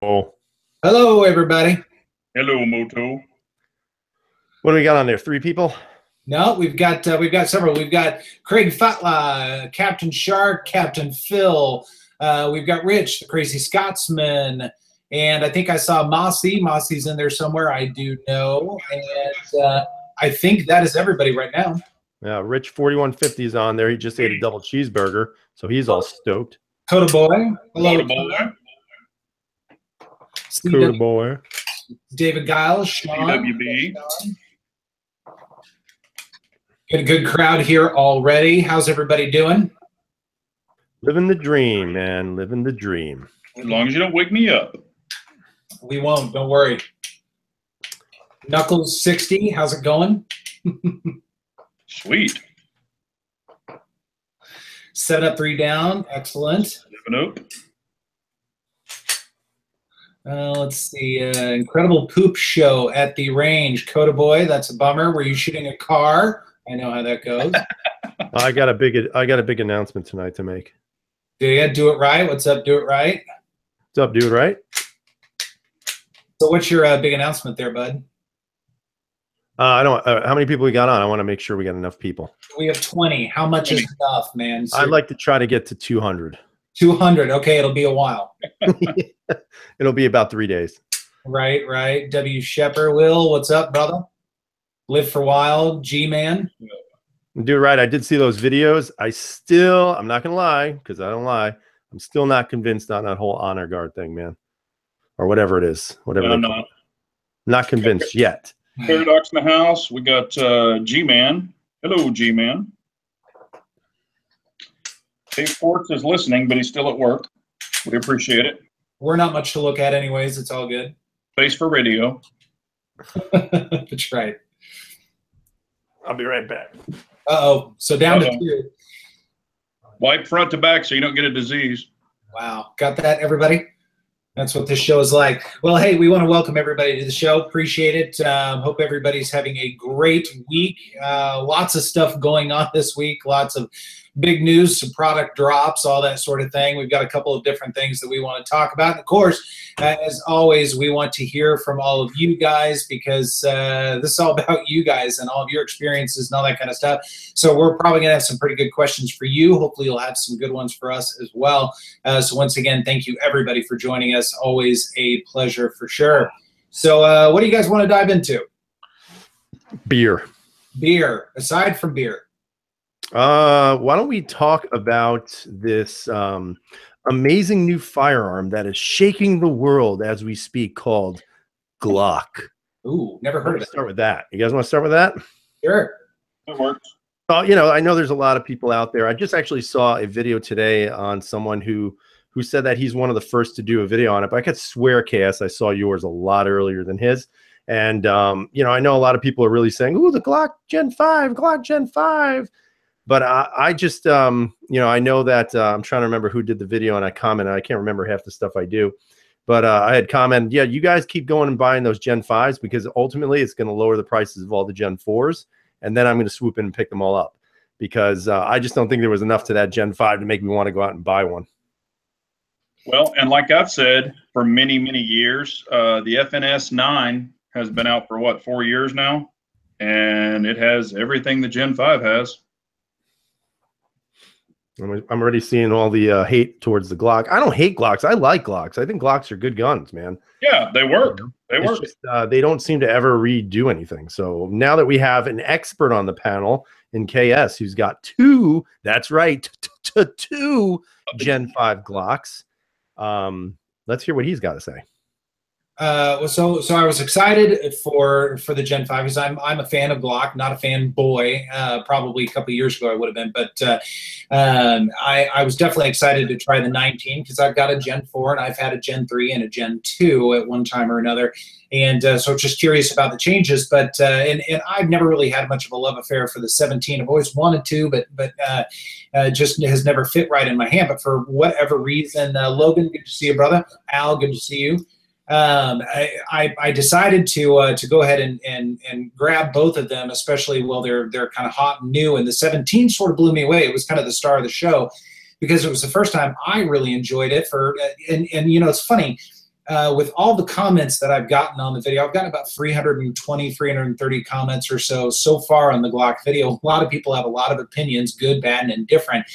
Oh, Hello, everybody. Hello, Moto. what do we got on there? 3 people? No, we've got several. We've got Craig Fatla, Captain Shark, Captain Phil. We've got Rich, the Crazy Scotsman, and I think I saw Mossy. Mossy's in there somewhere. I do know, and I think that is everybody right now. Yeah, Rich 4150 is on there. He just ate a double cheeseburger, so he's all stoked. Coda Boy. Hello, Moto boy. Coda boy. David Giles, Sean. CWB. Got a good crowd here already. How's everybody doing? Living the dream, man. Living the dream. As long as you don't wake me up. We won't. Don't worry. Knuckles 60. How's it going? Sweet. 7 up, 3 down. Excellent. Living up. Let's see. Incredible poop show at the range. Coda Boy, that's a bummer. Were you shooting a car? I know how that goes. I got a big announcement tonight to make. Do it right? What's up? Do it right. What's up, dude? Right? So, what's your big announcement there, bud? I don't. How many people we got on? I want to make sure we got enough people. We have 20. How much is enough, man? I'd like to try to get to 200. 200. Okay, it'll be a while. It'll be about 3 days. Right. W. Shepard, Will, what's up, brother? Live for Wild, G-Man. Do it right. I did see those videos. I'm not gonna lie, because I don't lie. I'm still not convinced on that whole honor guard thing, man, or whatever it is. Whatever. No, they call it. Not convinced yet. Paradox in the house. We got G-Man. Hello, G-Man. Dave Forts is listening, but he's still at work. We appreciate it. We're not much to look at anyways. It's all good. Space for radio. That's right. I'll be right back. Uh-oh. So down to 2. Wipe front to back so you don't get a disease. Wow. Got that, everybody? That's what this show is like. Well, hey, we want to welcome everybody to the show. Appreciate it. Hope everybody's having a great week. Lots of stuff going on this week. Lots of big news, some product drops, all that sort of thing. We've got a couple of different things that we want to talk about. And of course, as always, we want to hear from all of you guys because this is all about you guys and all of your experiences and all that kind of stuff. So we're probably going to have some pretty good questions for you. Hopefully you'll have some good ones for us as well. So once again, thank you everybody for joining us. Always a pleasure for sure. So what do you guys want to dive into? Beer. Beer. Aside from beer. Why don't we talk about this amazing new firearm that is shaking the world as we speak called Glock? Ooh, never heard of it. Start with that. You guys want to start with that? Sure. It works. You know, I know there's a lot of people out there. I just actually saw a video today on someone who said that he's one of the first to do a video on it. But I could swear, KS, I saw yours a lot earlier than his. And, you know, I know a lot of people are really saying, ooh, the Glock Gen 5, Glock Gen 5. But I just, you know, I know that I'm trying to remember who did the video, and I commented. I can't remember half the stuff I do. But I had commented, yeah, you guys keep going and buying those Gen 5s because ultimately it's going to lower the prices of all the Gen 4s. And then I'm going to swoop in and pick them all up because I just don't think there was enough to that Gen 5 to make me want to go out and buy one. Well, and like I've said for many, many years, the FNS 9 has been out for, what, 4 years now? And it has everything the Gen 5 has. I'm already seeing all the hate towards the Glock. I don't hate Glocks. I like Glocks. I think Glocks are good guns, man. Yeah, they work. They work. Just, they don't seem to ever redo anything. So now that we have an expert on the panel in KS who's got 2, that's right, 2 Gen 5 Glocks, let's hear what he's got to say. So I was excited for the Gen 5 because I'm a fan of Glock, not a fanboy. Probably a couple of years ago I would have been, but I was definitely excited to try the 19 because I've got a Gen 4 and I've had a Gen 3 and a Gen 2 at one time or another, and so just curious about the changes. But and I've never really had much of a love affair for the 17. I've always wanted to, but just has never fit right in my hand. But for whatever reason, Logan, good to see you, brother. Al, good to see you. I decided to go ahead and grab both of them, especially while they're kind of hot and new. And the 17 sort of blew me away. It was kind of the star of the show because it was the first time I really enjoyed it. And you know, it's funny. with all the comments that I've gotten on the video, I've gotten about 320, 330 comments or so far on the Glock video. A lot of people have a lot of opinions, good, bad, and indifferent.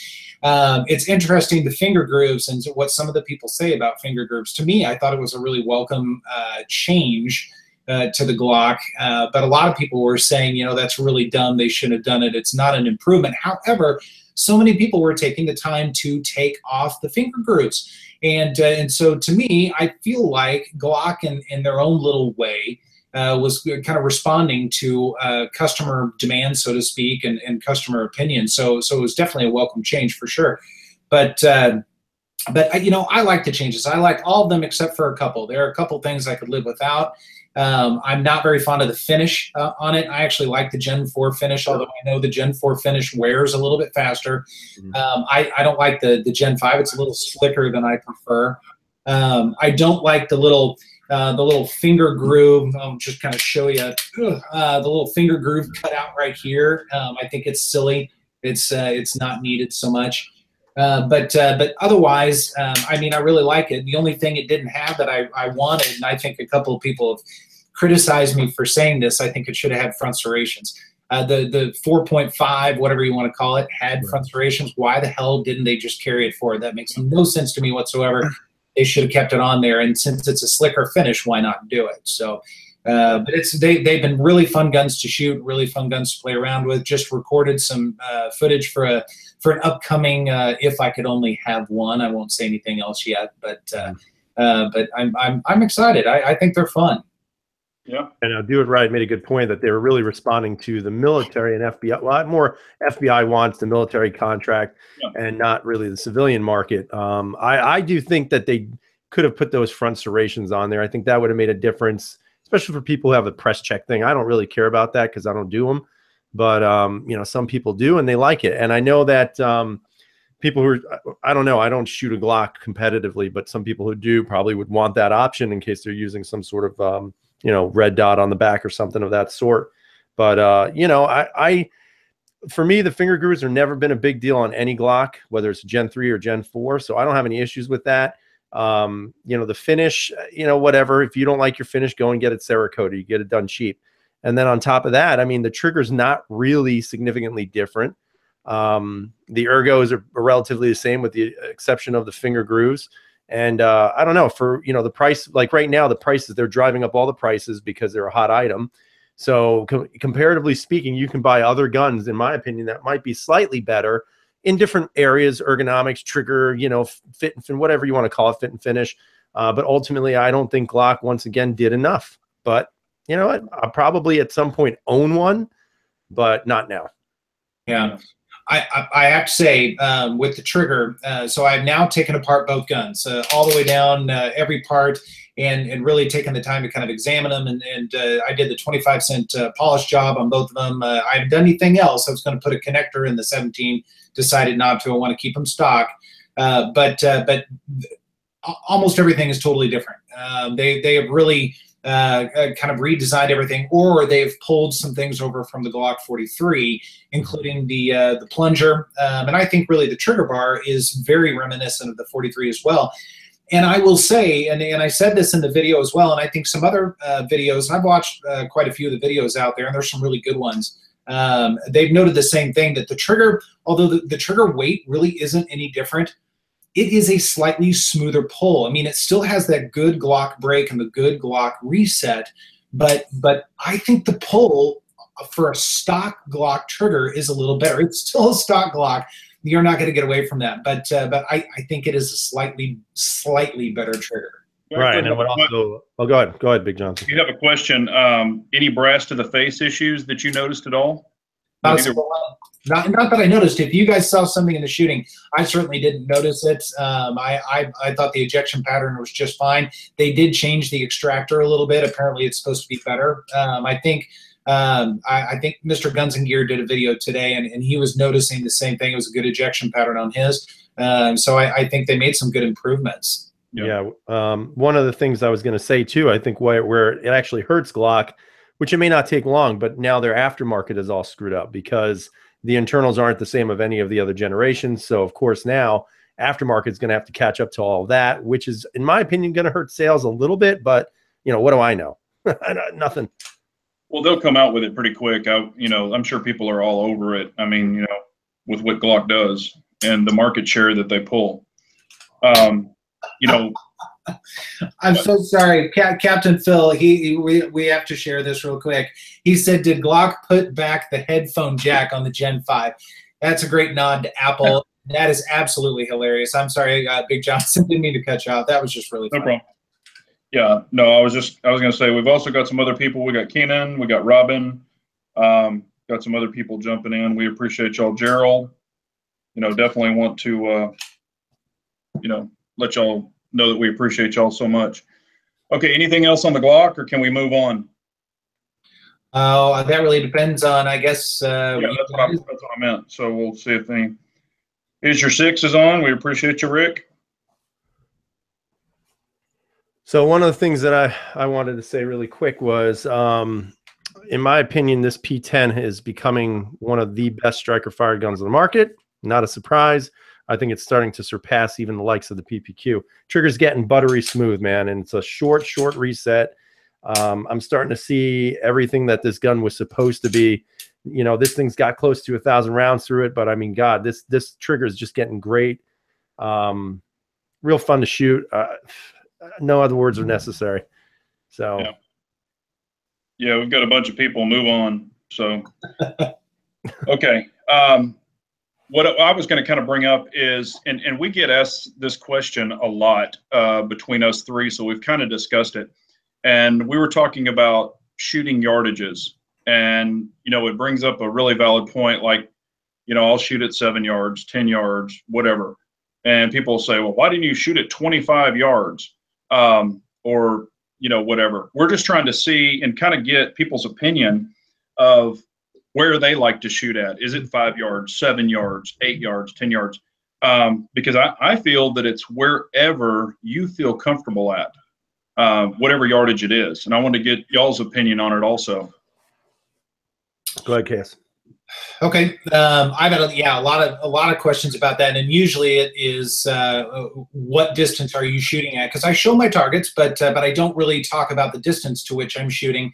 It's interesting, the finger grooves and what some of the people say about finger grooves. To me, I thought it was a really welcome change to the Glock, but a lot of people were saying, you know, that's really dumb, they shouldn't have done it, it's not an improvement. However, so many people were taking the time to take off the finger grooves. And so to me, I feel like Glock in their own little way was kind of responding to customer demand, so to speak, and customer opinion. So it was definitely a welcome change for sure. But you know, I like the changes. I like all of them except for a couple. There are a couple things I could live without. I'm not very fond of the finish on it. I actually like the Gen 4 finish, although I know the Gen 4 finish wears a little bit faster. I don't like the Gen 5. It's a little slicker than I prefer. I don't like the little finger groove. I'll just kind of show you the little finger groove cut out right here. I think it's silly. It's not needed so much. But otherwise, I mean, I really like it. The only thing it didn't have that I wanted, and I think a couple of people have criticized me for saying this, I think it should have had front serrations. The 4.5, whatever you want to call it, had front serrations. Why the hell didn't they just carry it forward? That makes no sense to me whatsoever. They should have kept it on there. And since it's a slicker finish, why not do it? So, but they've been really fun guns to shoot, really fun guns to play around with. Just recorded some footage for an upcoming If I Could Only Have One. I won't say anything else yet, but I'm excited. I think they're fun. Yeah, and Do It Right made a good point that they were really responding to the military and FBI. A lot more FBI wants the military contract and not really the civilian market. I do think that they could have put those front serrations on there. I think that would have made a difference, especially for people who have a press check thing. I don't really care about that because I don't do them, but you know, some people do and they like it. And I know that people who are, I don't know, I don't shoot a Glock competitively, but some people who do probably would want that option in case they're using some sort of you know, red dot on the back or something of that sort. But you know, for me, the finger grooves have never been a big deal on any Glock, whether it's Gen 3 or Gen 4. So I don't have any issues with that. You know, the finish, you know, whatever. If you don't like your finish, go and get it Cerakoted. You get it done cheap. And then on top of that, I mean, the trigger's not really significantly different. The ergos are relatively the same with the exception of the finger grooves. And I don't know, for, you know, the price, like right now, the prices, they're driving up all the prices because they're a hot item. So comparatively speaking, you can buy other guns, in my opinion, that might be slightly better in different areas, ergonomics, trigger, you know, fit and whatever you want to call it, fit and finish. But ultimately, I don't think Glock, once again, did enough. But you know what? I'll probably at some point own one, but not now. Yeah. I have to say, with the trigger, so I've now taken apart both guns, all the way down, every part, and really taken the time to kind of examine them. And I did the 25-cent polish job on both of them. I haven't done anything else. I was going to put a connector in the 17, decided not to. I want to keep them stock. But almost everything is totally different. They have really kind of redesigned everything, or they've pulled some things over from the Glock 43, including the plunger. And I think really the trigger bar is very reminiscent of the 43 as well. And I will say, and I said this in the video as well, and I think some other videos, and I've watched quite a few of the videos out there, and there's some really good ones. They've noted the same thing, that the trigger, although the trigger weight really isn't any different, it is a slightly smoother pull. I mean, it still has that good Glock break and the good Glock reset, but I think the pull for a stock Glock trigger is a little better. It's still a stock Glock. You're not going to get away from that, but I think it is a slightly better trigger. Right, and what also? Oh, go ahead, Big Johnson. You have a question. Any brass to the face issues that you noticed at all? Not that I noticed. If you guys saw something in the shooting, I certainly didn't notice it. I thought the ejection pattern was just fine. They did change the extractor a little bit. Apparently, it's supposed to be better. I think Mr. Guns and Gear did a video today, and he was noticing the same thing. It was a good ejection pattern on his. So I think they made some good improvements. Yeah. One of the things I was going to say too, I think where it actually hurts Glock, which it may not take long, but now their aftermarket is all screwed up because the internals aren't the same of any of the other generations. So of course now Aftermarket is going to have to catch up to all of that, which is, in my opinion, going to hurt sales a little bit. But, you know, what do I know? Nothing. Well, they'll come out with it pretty quick. I'm sure people are all over it. I mean, you know, with what Glock does and the market share that they pull. You know, I'm so sorry, Captain Phil. We have to share this real quick. He said, "Did Glock put back the headphone jack on the Gen 5?" That's a great nod to Apple. That is absolutely hilarious. I'm sorry, Big Johnson, didn't mean to cut you off. That was just really funny. No problem. Yeah, no, I was going to say, we've also got some other people. We got Keenan, we got Robin, got some other people jumping in. We appreciate y'all. Gerald, you know, definitely want to, you know, let y'all know that we appreciate y'all so much. Okay, anything else on the Glock, or can we move on? Oh, that really depends on, I guess. Yeah, that's what I meant. So we'll see if any. Is your 6 is on. We appreciate you, Rick. So one of the things that I wanted to say really quick was, in my opinion, this P10 is becoming one of the best striker fired guns on the market. Not a surprise. I think it's starting to surpass even the likes of the PPQ. Trigger's getting buttery smooth, man, and it's a short reset. I'm starting to see everything that this gun was supposed to be. You know, this thing's got close to 1,000 rounds through it, but I mean, God, this trigger is just getting great. Real fun to shoot. No other words are necessary. So, yeah, we've got a bunch of people. Move on. So, okay. What I was going to kind of bring up is, and we get asked this question a lot between us three, so we've kind of discussed it. And we were talking about shooting yardages. And, you know, it brings up a really valid point, like, you know, I'll shoot at 7 yards, 10 yards, whatever. And people will say, well, why didn't you shoot at 25 yards? Or, you know, whatever. We're just trying to see and kind of get people's opinion of where they like to shoot at. Is it 5 yards, 7 yards, 8 yards, 10 yards? Because I feel that it's wherever you feel comfortable at, whatever yardage it is. And I want to get y'all's opinion on it also. Go ahead, Cass. Okay, I've had a lot of questions about that, and usually it is what distance are you shooting at? Because I show my targets, but I don't really talk about the distance to which I'm shooting.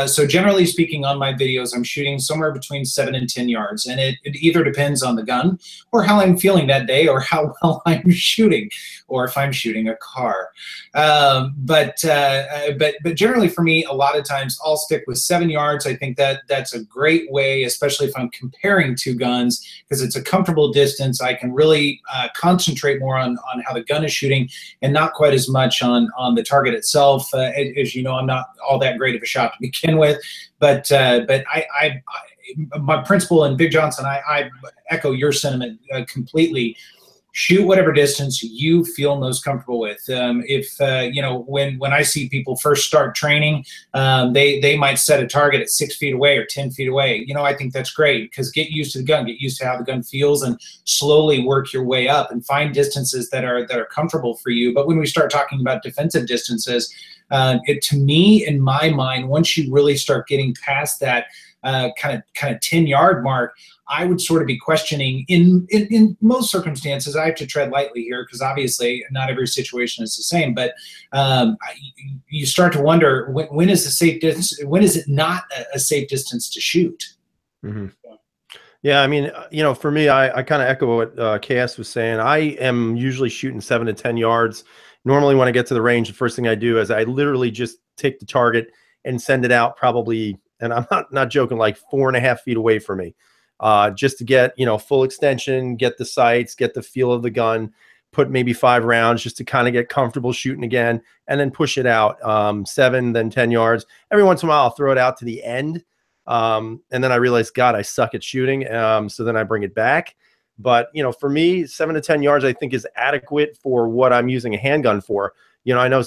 So generally speaking, on my videos, I'm shooting somewhere between 7 and 10 yards, and it either depends on the gun, or how I'm feeling that day, or how well I'm shooting, or if I'm shooting a car. But generally for me, a lot of times I'll stick with 7 yards. I think that's a great way, especially if I'm comparing two guns, because it's a comfortable distance. I can really concentrate more on how the gun is shooting, and not quite as much on the target itself. As you know, I'm not all that great of a shot to begin with, but my principle, and Big Johnson, I echo your sentiment completely. Shoot whatever distance you feel most comfortable with. You know, when I see people first start training, they might set a target at 6 feet away or 10 feet away. You know, I think that's great, because get used to the gun, get used to how the gun feels, and slowly work your way up and find distances that are comfortable for you. But when we start talking about defensive distances, to me, in my mind, once you really start getting past that kind of 10-yard mark, I would sort of be questioning. In most circumstances, I have to tread lightly here, because obviously not every situation is the same. But you start to wonder, when is the safe distance? When is it not a safe distance to shoot? Mm-hmm. Yeah, I mean, you know, for me, I kind of echo what KS was saying. I am usually shooting 7 to 10 yards. Normally, when I get to the range, the first thing I do is I literally just take the target and send it out, probably, and I'm not joking, like 4.5 feet away from me. Just to get, you know, full extension, get the sights, get the feel of the gun, put maybe 5 rounds just to kind of get comfortable shooting again, and then push it out 7, then 10 yards. Every once in a while, I'll throw it out to the end. And then I realize, God, I suck at shooting. So then I bring it back. But, you know, for me, 7 to 10 yards, I think, is adequate for what I'm using a handgun for. You know, I know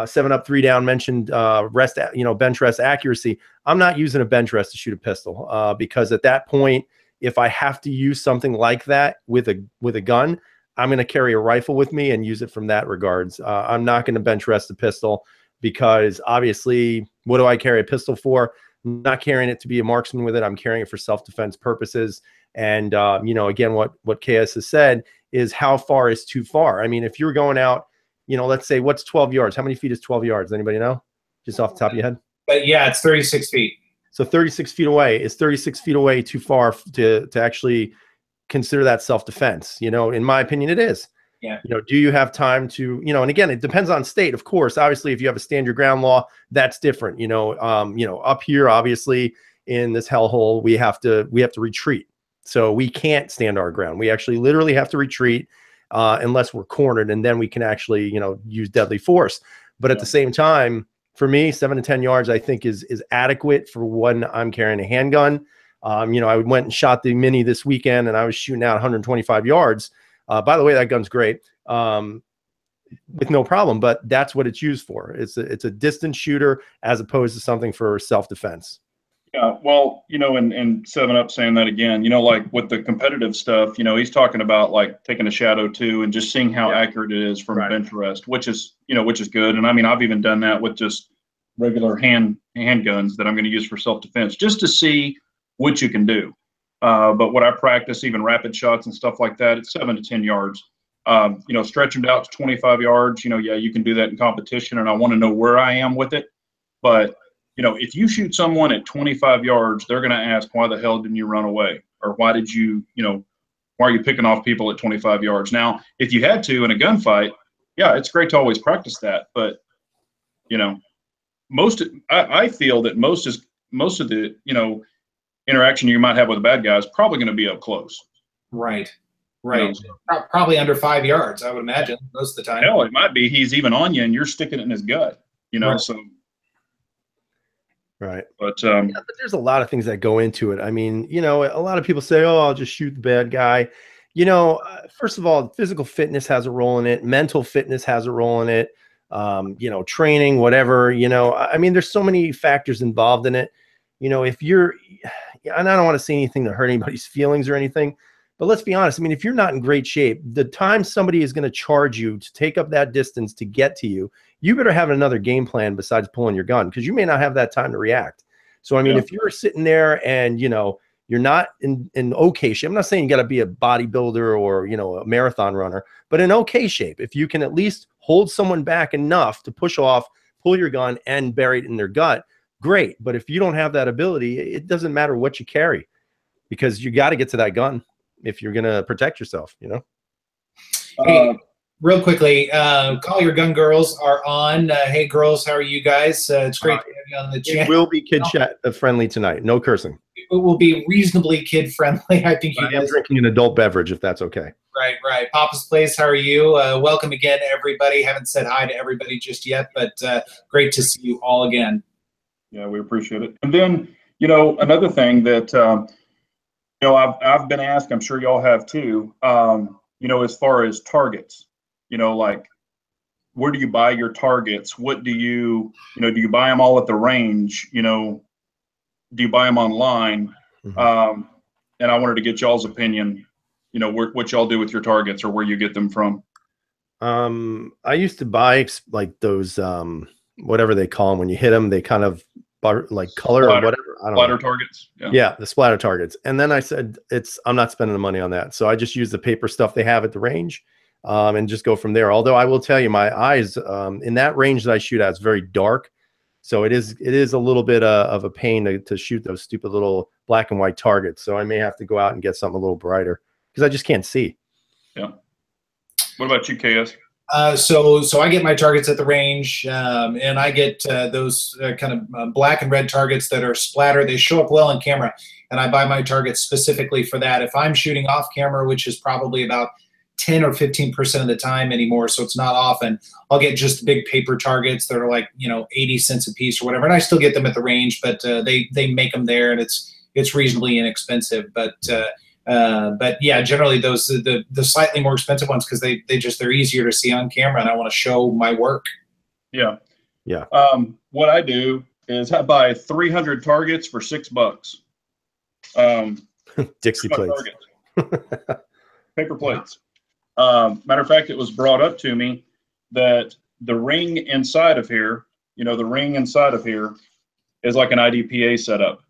7 Up 3 Down mentioned rest, you know, bench rest accuracy. I'm not using a bench rest to shoot a pistol because at that point, if I have to use something like that with a gun, I'm going to carry a rifle with me and use it from that regards. I'm not going to bench rest a pistol, because obviously, what do I carry a pistol for? I'm not carrying it to be a marksman with it. I'm carrying it for self-defense purposes. And you know, again, what KS has said is how far is too far. I mean, if you're going out, you know, let's say what's 12 yards? How many feet is 12 yards? Anybody know? Just off the top of your head? But yeah, it's 36 feet. So 36 feet away. Is 36 feet away too far to actually consider that self-defense? You know, in my opinion, it is. Yeah. You know, do you have time to, you know, and again, it depends on state, of course. Obviously, if you have a stand your ground law, that's different. You know, up here, obviously, in this hellhole, we have to retreat. So we can't stand our ground. We actually literally have to retreat unless we're cornered, and then we can actually, you know, use deadly force. But at the same time, for me, 7 to 10 yards, I think is adequate for when I'm carrying a handgun. You know, I went and shot the Mini this weekend, and I was shooting out 125 yards. By the way, that gun's great, with no problem. But that's what it's used for. It's a distance shooter as opposed to something for self-defense. Yeah, well, you know, and 7-Up saying that again, you know, like with the competitive stuff, you know, he's talking about like taking a shadow too and just seeing how accurate it is from bench rest, which is good. And I mean, I've even done that with just regular handguns that I'm going to use for self-defense just to see what you can do. But what I practice, even rapid shots and stuff like that, it's 7 to 10 yards. You know, stretch them out to 25 yards. You know, yeah, you can do that in competition, and I want to know where I am with it. But you know, if you shoot someone at 25 yards, they're going to ask, why the hell didn't you run away? Or why did you, you know, why are you picking off people at 25 yards? Now, if you had to in a gunfight, yeah, it's great to always practice that. But, you know, I feel that most of the, you know, interaction you might have with a bad guy is probably going to be up close. Right. Right. You know, probably under 5 yards, I would imagine, most of the time. Hell, it might be he's even on you and you're sticking it in his gut, you know, so. Right. But, yeah, but there's a lot of things that go into it. I mean, you know, a lot of people say, oh, I'll just shoot the bad guy. You know, first of all, physical fitness has a role in it. Mental fitness has a role in it. You know, training, whatever, you know, I mean, there's so many factors involved in it. You know, if you're, and I don't want to say anything to hurt anybody's feelings or anything, but let's be honest. I mean, if you're not in great shape, the time somebody is going to charge you to take up that distance to get to you, you better have another game plan besides pulling your gun, because you may not have that time to react. So, I mean, if you're sitting there and, you know, you're not in okay shape, I'm not saying you got to be a bodybuilder or, you know, a marathon runner, but in okay shape, if you can at least hold someone back enough to push off, pull your gun and bury it in their gut, great. But if you don't have that ability, it doesn't matter what you carry, because you got to get to that gun if you're going to protect yourself, you know? Hey, real quickly, Call Your Gun girls are on. Hey, girls, how are you guys? It's great to have you on the channel. It will be kid chat friendly tonight. No cursing. It will be reasonably kid friendly. I think you guys are drinking an adult beverage, if that's okay. Right, right. Papa's Place, how are you? Welcome again, everybody. Haven't said hi to everybody just yet, but great to see you all again. Yeah, we appreciate it. And then, you know, another thing that, you know, I've been asked, I'm sure y'all have too, you know, as far as targets, you know, like, where do you buy your targets? What do you know, do you buy them all at the range? You know, do you buy them online? Mm-hmm. And I wanted to get y'all's opinion, you know, what y'all do with your targets or where you get them from. I used to buy like those, whatever they call them, when you hit them, they kind of like color splatter, or whatever. I don't splatter know. Targets. Yeah, the splatter targets. And then I said, I'm not spending the money on that. So I just use the paper stuff they have at the range, and just go from there. Although I will tell you, my eyes, in that range that I shoot at, it's very dark. So it is a little bit of a pain to shoot those stupid little black and white targets. So I may have to go out and get something a little brighter, because I just can't see. Yeah. What about you, KS? So I get my targets at the range, and I get those kind of black and red targets that are splatter. They show up well on camera, and I buy my targets specifically for that. If I'm shooting off camera, which is probably about 10 or 15% of the time anymore, so it's not often, I'll get just big paper targets that are like, you know, 80 cents a piece or whatever, and I still get them at the range, but they make them there, and it's reasonably inexpensive. But yeah, generally those the slightly more expensive ones, because they're easier to see on camera, and I want to show my work. Yeah. Yeah. What I do is I buy 300 targets for $6. Dixie plates. Paper plates. Matter of fact, it was brought up to me that the ring inside of here, you know, the ring inside of here is like an IDPA setup.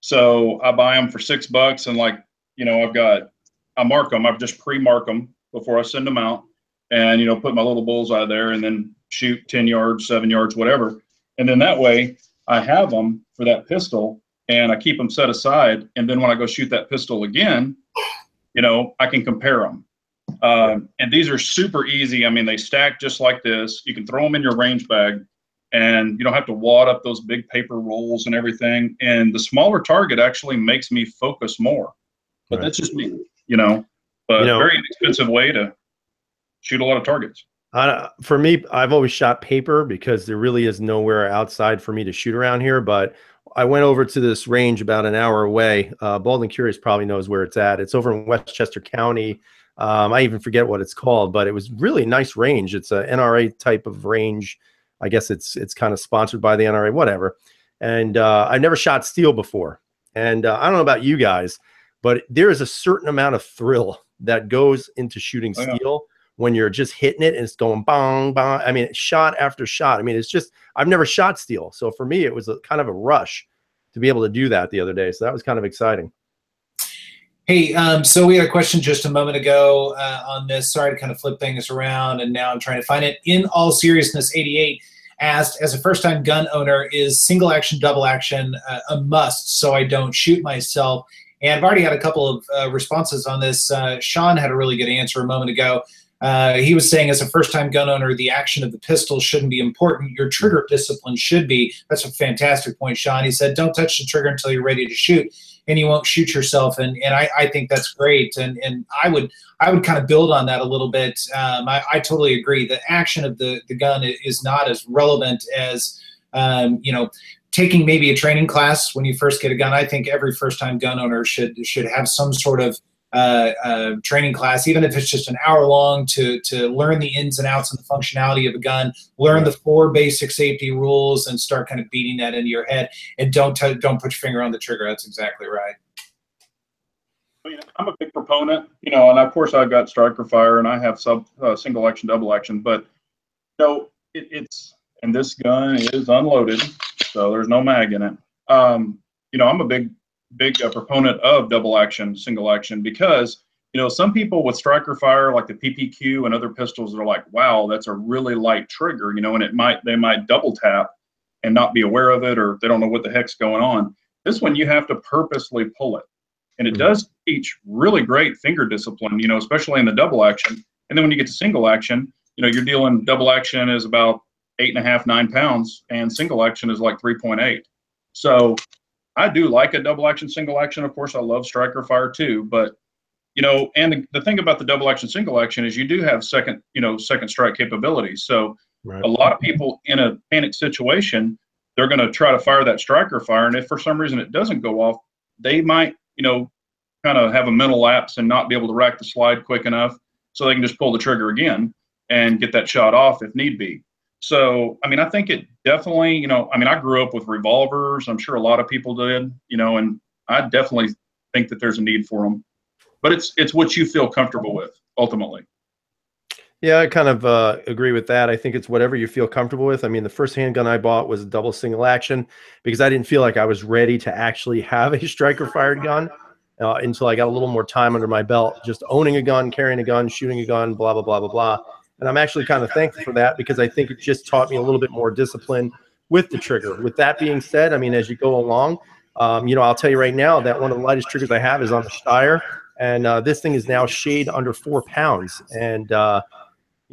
So I buy them for $6, and like I mark them. I just pre-mark them before I send them out, and put my little bullseye there, and then shoot 10 yards, 7 yards, whatever. And then that way I have them for that pistol, and I keep them set aside. And then when I go shoot that pistol again, I can compare them. And these are super easy. I mean, they stack just like this. You can throw them in your range bag, and you don't have to wad up those big paper rolls and everything. And the smaller target actually makes me focus more. But that's just me, but very inexpensive way to shoot a lot of targets. For me, I've always shot paper because there really is nowhere outside for me to shoot around here. But I went over to this range about an hour away. Bald and Curious probably knows where it's at. It's over in Westchester County. I even forget what it's called, but it was really nice range. It's a NRA type of range. I guess it's kind of sponsored by the NRA, whatever. And I've never shot steel before. And I don't know about you guys, but there is a certain amount of thrill that goes into shooting steel when you're just hitting it and it's going bong, bong. I mean, shot after shot. I mean, it's just, I've never shot steel. So for me, it was a kind of a rush to be able to do that the other day. So that was kind of exciting. Hey, so we had a question just a moment ago on this. Sorry to kind of flip things around, and now I'm trying to find it. In all seriousness, 88 asked, as a first-time gun owner, is single action, double action a must so I don't shoot myself? And I've already had a couple of responses on this. Sean had a really good answer a moment ago. He was saying, as a first-time gun owner, the action of the pistol shouldn't be important. Your trigger discipline should be. That's a fantastic point, Sean. He said, don't touch the trigger until you're ready to shoot, and you won't shoot yourself. And I think that's great. And I would kind of build on that a little bit. I totally agree. The action of the gun is not as relevant as, taking maybe a training class when you first get a gun. I think every first-time gun owner should have some sort of training class, even if it's just an hour long, to learn the ins and outs and the functionality of a gun, learn the 4 basic safety rules, and start kind of beating that into your head. And don't put your finger on the trigger. That's exactly right. I'm a big proponent, and of course I've got striker fire and I have single action, double action, but and this gun is unloaded, so there's no mag in it. I'm a big proponent of double action, single action, because some people with striker fire, like the PPQ and other pistols, are like, wow, that's a really light trigger, and they might double tap and not be aware of it, or they don't know what the heck's going on. This one, you have to purposely pull it, and it does teach really great finger discipline, especially in the double action. And then when you get to single action, you're dealing, double action is about 8.5, 9 pounds, and single action is like 3.8. So I do like a double action, single action. Of course, I love striker fire too, but and the thing about the double action, single action is you do have second strike capabilities. So a lot of people in a panic situation, they're going to try to fire that striker fire, and if for some reason it doesn't go off, they might kind of have a mental lapse and not be able to rack the slide quick enough, so they can just pull the trigger again and get that shot off if need be. So, I mean, I think it definitely, I grew up with revolvers. I'm sure a lot of people did, and I definitely think that there's a need for them. But it's what you feel comfortable with, ultimately. Yeah, I kind of agree with that. I think it's whatever you feel comfortable with. I mean, the first handgun I bought was a double single action because I didn't feel like I was ready to actually have a striker fired gun until I got a little more time under my belt, just owning a gun, carrying a gun, shooting a gun, blah, blah, blah, blah, blah. And I'm actually kind of thankful for that because I think it just taught me a little bit more discipline with the trigger. With that being said, I mean, as you go along, I'll tell you right now that one of the lightest triggers I have is on the Steyr, and this thing is now shade under 4 pounds. And,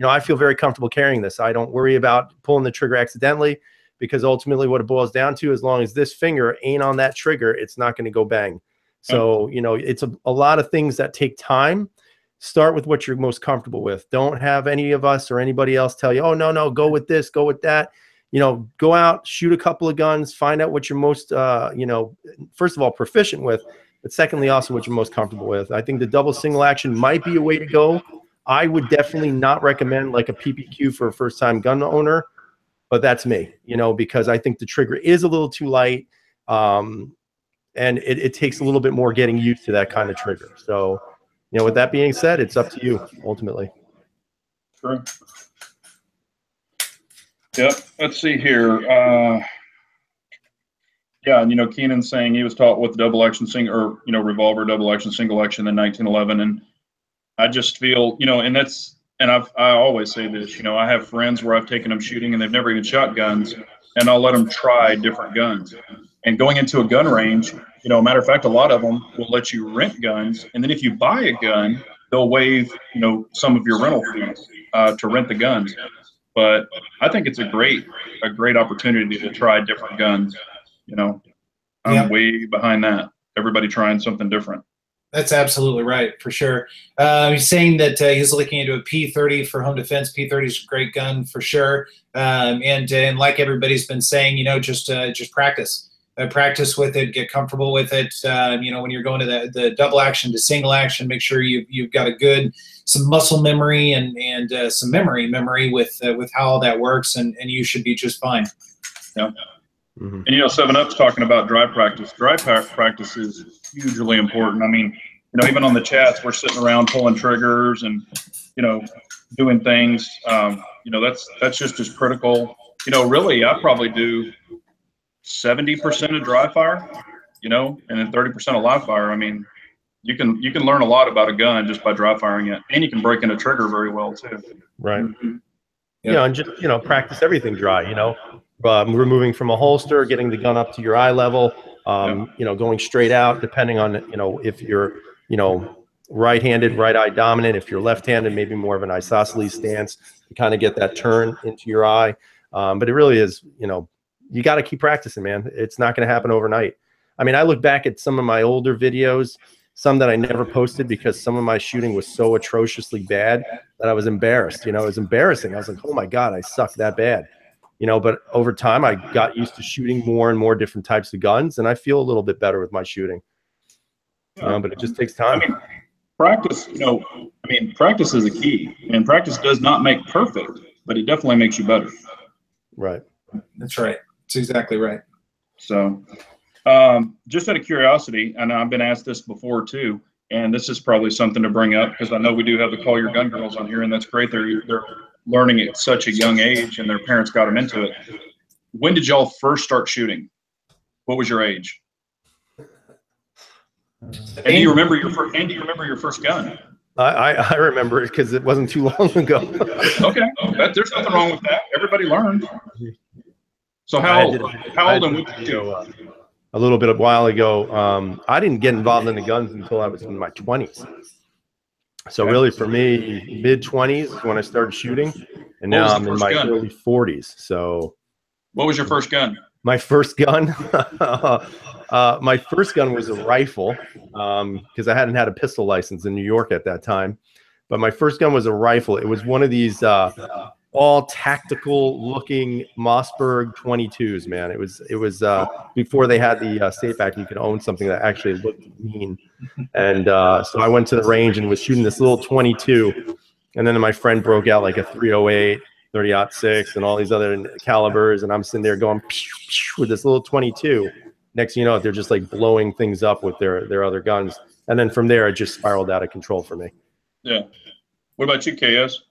I feel very comfortable carrying this. I don't worry about pulling the trigger accidentally because ultimately what it boils down to, as long as this finger ain't on that trigger, it's not going to go bang. So, it's a lot of things that take time. Start with what you're most comfortable with. Don't have any of us or anybody else tell you, oh, no, go with this, go with that. Go out, shoot a couple of guns, find out what you're most, first of all, proficient with, but secondly, also what you're most comfortable with. I think the double single action might be a way to go. I would definitely not recommend like a PPQ for a first-time gun owner, but that's me, because I think the trigger is a little too light, and it takes a little bit more getting used to that kind of trigger. So, with that being said, it's up to you ultimately. Sure. Yep. Let's see here. Yeah, and Keenan's saying he was taught with double action revolver, double action, single action in 1911, and I just feel, and I always say this, I have friends where I've taken them shooting and they've never even shot guns, and I'll let them try different guns. And going into a gun range, matter of fact, a lot of them will let you rent guns, and then if you buy a gun, they'll waive, some of your rental fees to rent the guns. But I think it's a great opportunity to try different guns. I'm way behind that. Everybody trying something different. That's absolutely right, for sure. He's saying that he's looking into a P30 for home defense. P30 is a great gun for sure. And like everybody's been saying, just practice. Practice with it, get comfortable with it. When you're going to the double action to single action, make sure you've got some muscle memory and some memory with how all that works, and you should be just fine. Yeah. Mm-hmm. And 7-Up's talking about dry practice. Dry practice is hugely important. I mean, even on the chats, we're sitting around pulling triggers and doing things. That's just as critical. Really, I probably do 70% of dry fire, and then 30% of live fire. I mean, you can learn a lot about a gun just by dry firing it, and you can break in a trigger very well too. Right. Mm-hmm. And just practice everything dry. Removing from a holster, getting the gun up to your eye level. Going straight out, depending on if you're right-handed, right eye dominant. If you're left-handed, maybe more of an isosceles stance to kind of get that turn into your eye. But it really is, you got to keep practicing, man. It's not going to happen overnight. I mean, I look back at some of my older videos, some that I never posted because some of my shooting was so atrociously bad that I was embarrassed. It was embarrassing. I was like, oh my God, I suck that bad. But over time I got used to shooting more and more different types of guns, and I feel a little bit better with my shooting. But it just takes time. I mean, practice, practice is a key, and practice does not make perfect, but it definitely makes you better. Right. That's right. That's exactly right. So, just out of curiosity, and I've been asked this before too, and this is probably something to bring up because I know we do have the Call Your Gun girls on here, and that's great. They're learning at such a young age, and their parents got them into it. When did y'all first start shooting? What was your age? And do you remember your first gun? I remember it because it wasn't too long ago. Okay, there's nothing wrong with that. Everybody learned. So how old and when did you do? A little bit a while ago. I didn't get involved in the guns until I was in my 20s. So really, for me, mid-20s is when I started shooting, and now I'm in my early 40s. So, what was your first gun? My first gun, my first gun was a rifle, because I hadn't had a pistol license in New York at that time. But my first gun was a rifle. It was one of these all tactical-looking Mossberg 22s. Man, it was before they had the State Act. You could own something that actually looked mean. And so I went to the range and was shooting this little 22, and then my friend broke out like a 308, 30-06, and all these other calibers, and I'm sitting there going with this little 22. Next thing you know, they're just like blowing things up with their other guns, and then from there it just spiraled out of control for me. Yeah. What about you, KS?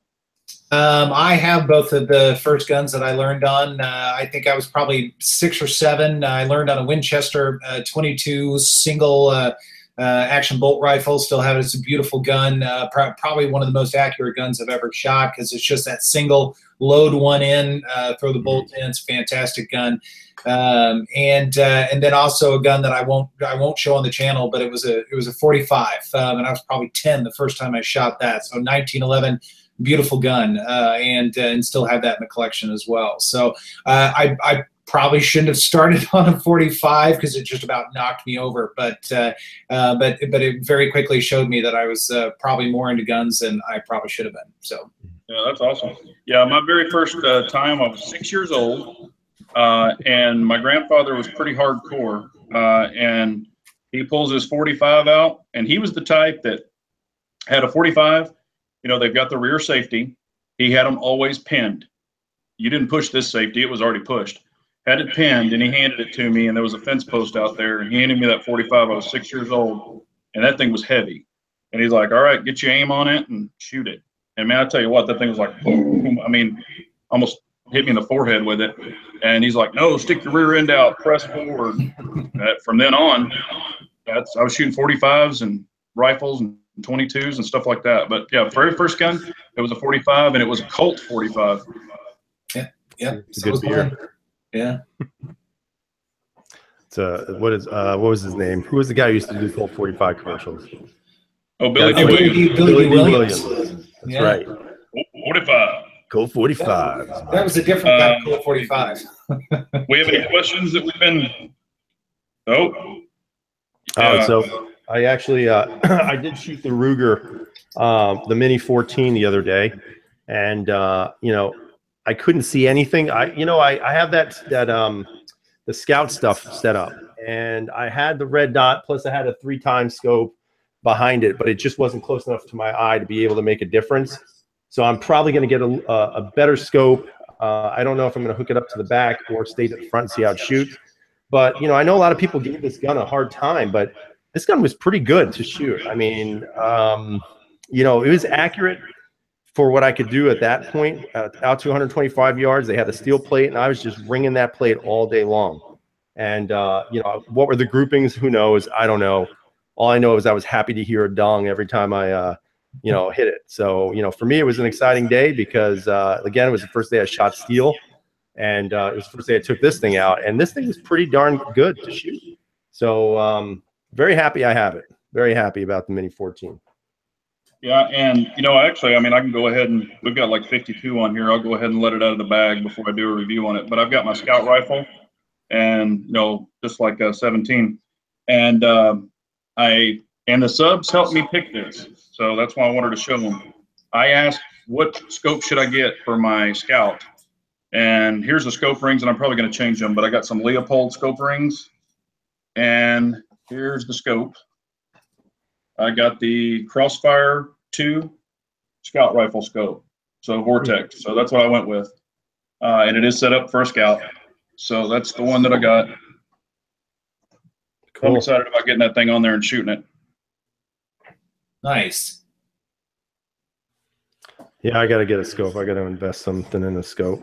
I have both of the first guns that I learned on. I think I was probably 6 or 7. I learned on a Winchester 22 single action bolt rifle. Still have it. It's a beautiful gun. Probably one of the most accurate guns I've ever shot because it's just that single load one in, throw the bolt in. It's a fantastic gun. And then also a gun that I won't show on the channel, but it was a 45, and I was probably 10 the first time I shot that. So 1911. Beautiful gun, and still have that in the collection as well. So I probably shouldn't have started on a 45 because it just about knocked me over. But it very quickly showed me that I was probably more into guns than I probably should have been. So yeah, that's awesome. Yeah, my very first time I was 6 years old, and my grandfather was pretty hardcore, and he pulls his 45 out, and he was the type that had a 45. They've got the rear safety. He had them always pinned. You didn't push this safety. It was already pushed. Had it pinned, and he handed it to me, and there was a fence post out there, and he handed me that 45. I was 6 years old, and that thing was heavy. And he's like, all right, get your aim on it and shoot it. And, man, I tell you what, that thing was like, boom. I mean, almost hit me in the forehead with it. And he's like, no, stick your rear end out, press forward. From then on, I was shooting 45s and rifles and 22s and stuff like that. But yeah, very first gun, it was a 45, and it was a Colt 45. Yeah, it's a good beer. Yeah. What was his name? Who was the guy who used to do Colt 45 commercials? Oh, Billy Billy Williams. That's right. 45. Colt 45. That was a different kind of Colt 45. We have any questions that we've been? So I actually I did shoot the Ruger, the Mini 14 the other day, and you know, I couldn't see anything. I have that the Scout stuff set up, and I had the red dot, plus I had a 3x scope behind it, but it just wasn't close enough to my eye to be able to make a difference. So I'm probably going to get a better scope. I don't know if I'm going to hook it up to the back or stay to the front and see how it shoots. But, you know, I know a lot of people give this gun a hard time, but this gun was pretty good to shoot. I mean, you know, it was accurate for what I could do at that point, out to 125 yards. They had a steel plate, and I was just ringing that plate all day long. And, you know, what were the groupings? Who knows? I don't know. All I know is I was happy to hear a dong every time I, you know, hit it. So, you know, for me, it was an exciting day because, again, it was the first day I shot steel, and it was the first day I took this thing out, and this thing was pretty darn good to shoot. So, very happy I have it. Very happy about the Mini 14. Yeah, and, you know, actually, I mean, I can go ahead and, we've got like 52 on here. I'll go ahead and let it out of the bag before I do a review on it. But I've got my Scout rifle, and, you know, just like 17. And and the subs helped me pick this. So that's why I wanted to show them. I asked, what scope should I get for my Scout? And here's the scope rings, and I'm probably going to change them, but I got some Leopold scope rings. And here's the scope. I got the Crossfire 2 Scout rifle scope, so Vortex. So that's what I went with. And it is set up for a Scout. So that's the one that I got. Cool. I'm excited about getting that thing on there and shooting it. Nice. Yeah, I got to get a scope. I got to invest something in a scope.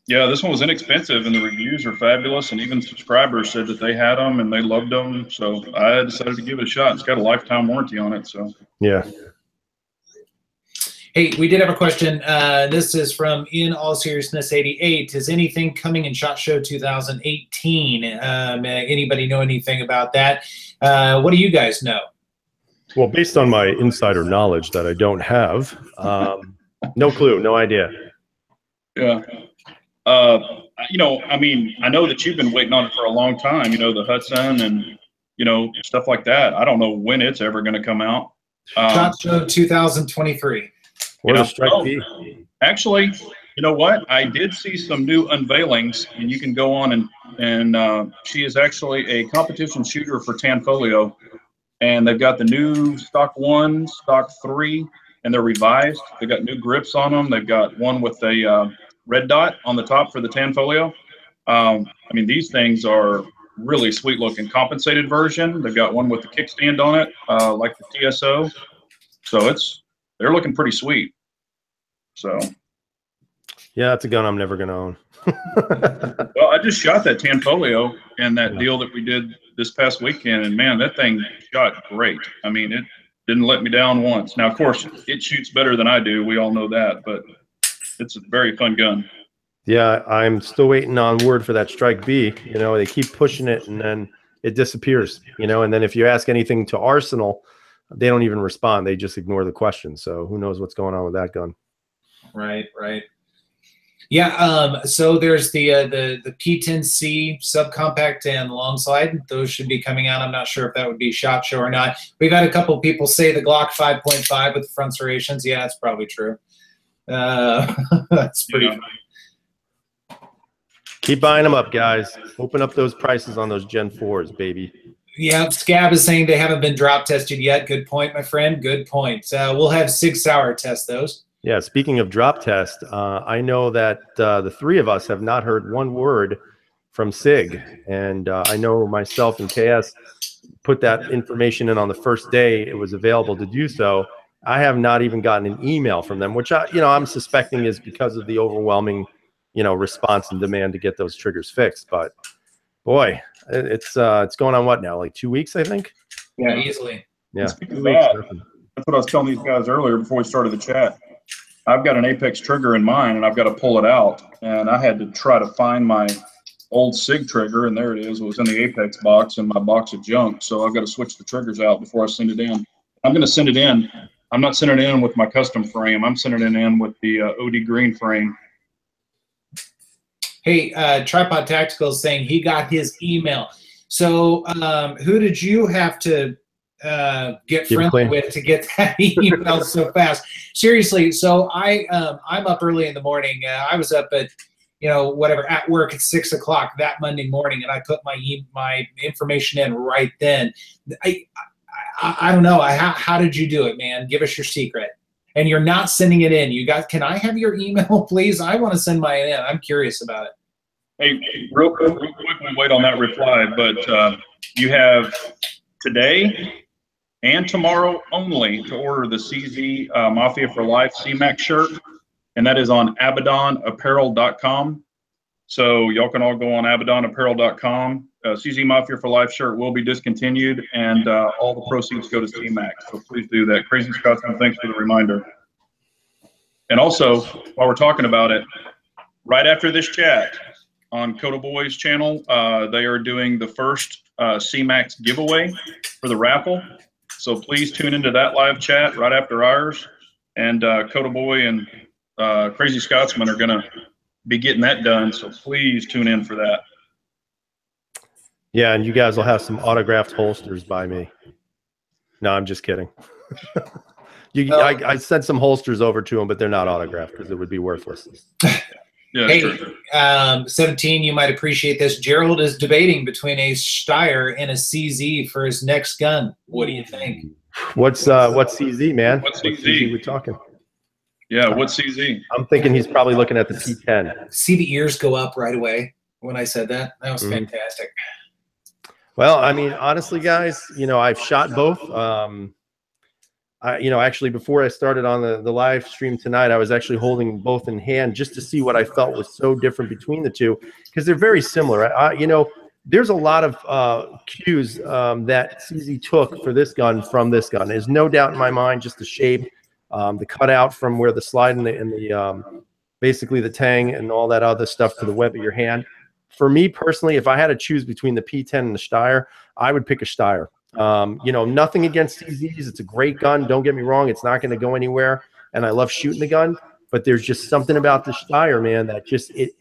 Yeah, this one was inexpensive, and the reviews are fabulous, and even subscribers said that they had them and they loved them. So I decided to give it a shot. It's got a lifetime warranty on it. So yeah. Hey, we did have a question. This is from In All Seriousness 88. Is anything coming in SHOT Show 2018? Anybody know anything about that? What do you guys know? Well, based on my insider knowledge that I don't have, no clue, no idea. Yeah. You know, I mean, I know that you've been waiting on it for a long time, you know, the Hudson and, you know, stuff like that. I don't know when it's ever going to come out. SHOT Show 2023. What a strike B. Actually, you know what? I did see some new unveilings, and you can go on and she is actually a competition shooter for Tanfolio, and they've got the new stock 1, stock 3, and they're revised. They've got new grips on them. They've got one with a red dot on the top for the Tanfolio. I mean, these things are really sweet looking. Compensated version. They've got one with the kickstand on it, like the TSO. So they're looking pretty sweet. So yeah, that's a gun I'm never gonna own. Well, I just shot that Tanfolio in that deal that we did this past weekend, and man, that thing shot great. I mean, it didn't let me down once. Now, of course, it shoots better than I do. We all know that, but it's a very fun gun. Yeah, I'm still waiting on word for that Strike B. You know, they keep pushing it, and then it disappears. You know, and then if you ask anything to Arsenal, they don't even respond. They just ignore the question. So who knows what's going on with that gun? Right, right. Yeah. So there's the P10C subcompact and long slide. Those should be coming out. I'm not sure if that would be SHOT Show or not. We've had a couple people say the Glock 5.5 with the front serrations. Yeah, that's probably true. That's pretty funny. Keep buying them up, guys. Open up those prices on those Gen 4s, baby. Yeah, Scab is saying they haven't been drop tested yet. Good point, my friend. Good point. We'll have Sig Sauer test those. Yeah, speaking of drop test, I know that the three of us have not heard one word from Sig. And I know myself and KS put that information in on the first day it was available to do so. I have not even gotten an email from them, which I'm suspecting is because of the overwhelming response and demand to get those triggers fixed. But boy, it's going on what now? Like 2 weeks, I think. Yeah, easily. Yeah. That's what I was telling these guys earlier before we started the chat. I've got an Apex trigger in mine, and I've got to pull it out, and I had to try to find my old SIG trigger, and there it is. It was in the Apex box in my box of junk, so I've got to switch the triggers out before I send it in. I'm going to send it in. I'm not sending it in with my custom frame. I'm sending it in with the OD Green frame. Hey, Tripod Tactical is saying he got his email. So who did you have to get friendly with to get that email so fast? Seriously, so I'm up early in the morning. I was up at at work at 6 o'clock that Monday morning, and I put my information in right then. I don't know. How did you do it, man? Give us your secret. And you're not sending it in. Can I have your email, please? I want to send mine in. I'm curious about it. Hey, real quick, we wait on that reply, but you have today and tomorrow only to order the CZ Mafia for Life CMAX shirt, and that is on AbaddonApparel.com. So y'all can all go on AbaddonApparel.com. CZ Mafia for Life shirt will be discontinued, and all the proceeds go to CMAX. So please do that. Crazy Scotsman, thanks for the reminder. And also, while we're talking about it, right after this chat on Coda Boys channel, they are doing the first CMAX giveaway for the raffle. So please tune into that live chat right after ours. And Coda Boy and Crazy Scotsman are going to be getting that done. So please tune in for that. Yeah, and you guys will have some autographed holsters by me. No, I'm just kidding. I sent some holsters over to them, but they're not autographed because it would be worthless. Yeah, hey, 17, you might appreciate this. Gerald is debating between a Steyr and a CZ for his next gun. What do you think? What's CZ, man? What's CZ? We talking? Yeah, what's CZ? I'm thinking he's probably looking at the P10. See the ears go up right away when I said that? That was fantastic. Well, I mean, honestly, guys, I've shot both. Actually, before I started on the live stream tonight, I was actually holding both in hand just to see what I felt was so different between the two, because they're very similar. There's a lot of cues that CZ took for this gun from this gun. There's no doubt in my mind, just the shape, the cutout from where the slide and the basically the tang and all that other stuff to the web of your hand. For me personally, if I had to choose between the P10 and the Steyr, I would pick a Steyr. Nothing against CZs. It's a great gun. Don't get me wrong. It's not going to go anywhere. And I love shooting the gun, but there's just something about the Steyr, man, that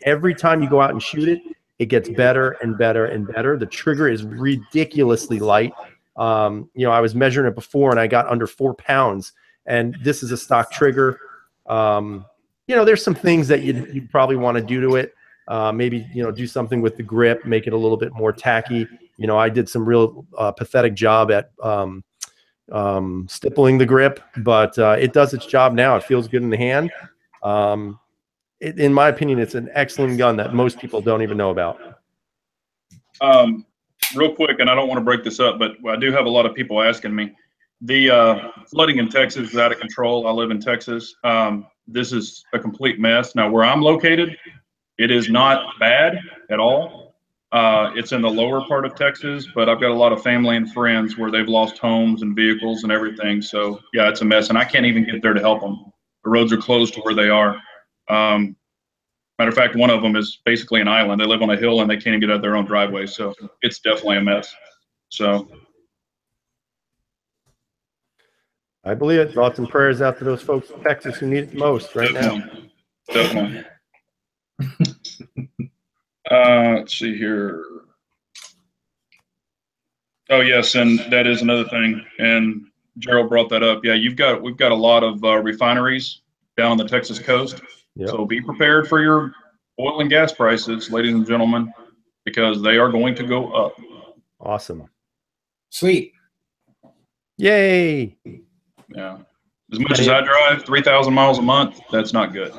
every time you go out and shoot it, it gets better and better and better. The trigger is ridiculously light. I was measuring it before and I got under 4 pounds, and this is a stock trigger. There's some things that you'd probably want to do to it. Maybe, do something with the grip, make it a little bit more tacky. I did some real pathetic job at stippling the grip, but it does its job now. It feels good in the hand. In my opinion, it's an excellent gun that most people don't even know about. Real quick, and I don't want to break this up, but I do have a lot of people asking me. The flooding in Texas is out of control. I live in Texas. This is a complete mess. Now, where I'm located, it is not bad at all. It's in the lower part of Texas, but I've got a lot of family and friends where they've lost homes and vehicles and everything. So, yeah, it's a mess, and I can't even get there to help them. The roads are closed to where they are. Matter of fact, one of them is basically an island. They live on a hill, and they can't even get out of their own driveway. So it's definitely a mess. So I believe it. Thoughts and prayers out to those folks in Texas who need it most right now. Definitely. Let's see here. Oh yes, and that is another thing. And Gerald brought that up. Yeah, we've got a lot of refineries down on the Texas coast. Yep. So be prepared for your oil and gas prices, ladies and gentlemen, because they are going to go up. Awesome. Sweet. Yay. Yeah. As much as I drive 3,000 miles a month, that's not good.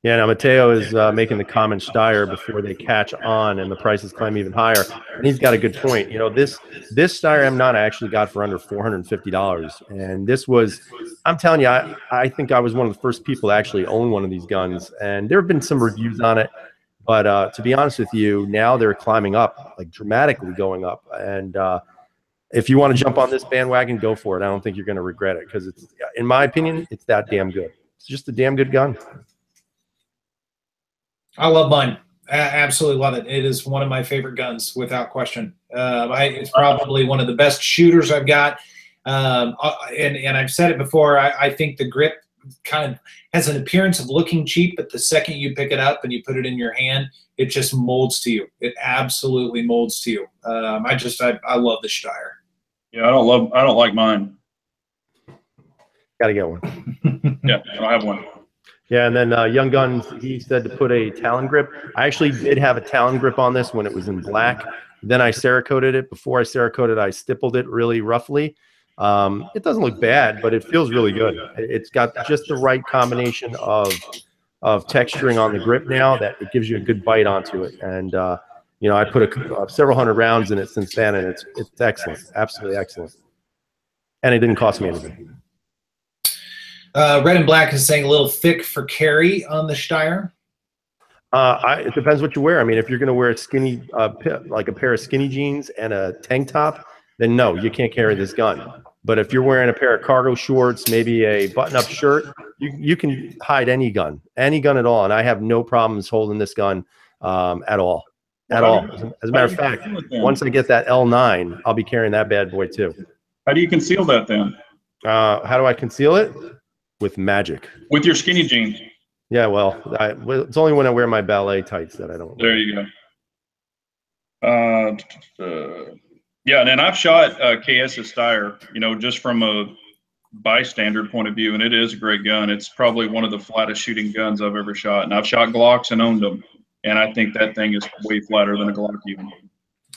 Yeah, now Mateo is making the comment Steyr before they catch on and the prices climb even higher. And he's got a good point. You know, this Steyr M9 I actually got for under $450. And this was, I'm telling you, I think I was one of the first people to actually own one of these guns. And there have been some reviews on it. But to be honest with you, now they're climbing up, like dramatically going up. And if you want to jump on this bandwagon, go for it. I don't think you're going to regret it because it's, in my opinion, it's that damn good. It's just a damn good gun. I love mine. I absolutely love it. It is one of my favorite guns, without question. It's probably one of the best shooters I've got. And I've said it before, I think the grip kind of has an appearance of looking cheap, but the second you pick it up and you put it in your hand, it just molds to you. It absolutely molds to you. I love the Steyr. Yeah, I don't like mine. Got to get one. Yeah, I don't have one. Yeah, and then Young Guns, he said to put a Talon grip. I actually did have a Talon grip on this when it was in black. Then I Cerakoted it. Before I Cerakoted, I stippled it really roughly. It doesn't look bad, but it feels really good. It's got just the right combination of texturing on the grip now that it gives you a good bite onto it. And you know, I put several hundred rounds in it since then, and it's excellent, absolutely excellent. And it didn't cost me anything. Red and Black is saying a little thick for carry on the Steyr. It depends what you wear. I mean, if you're going to wear a skinny, like a pair of skinny jeans and a tank top, then no, you can't carry this gun. But if you're wearing a pair of cargo shorts, maybe a button-up shirt, you can hide any gun at all. And I have no problems holding this gun at all. At all. As a matter of fact, once I get that L9, I'll be carrying that bad boy too. How do you conceal that then? How do I conceal it? With magic. With your skinny jeans. Yeah, well, it's only when I wear my ballet tights that I don't. There you go. Yeah, and then I've shot KS's Steyr, you know, just from a bystander point of view, and it is a great gun. It's probably one of the flattest shooting guns I've ever shot, and I've shot Glocks and owned them, and I think that thing is way flatter than a Glock even.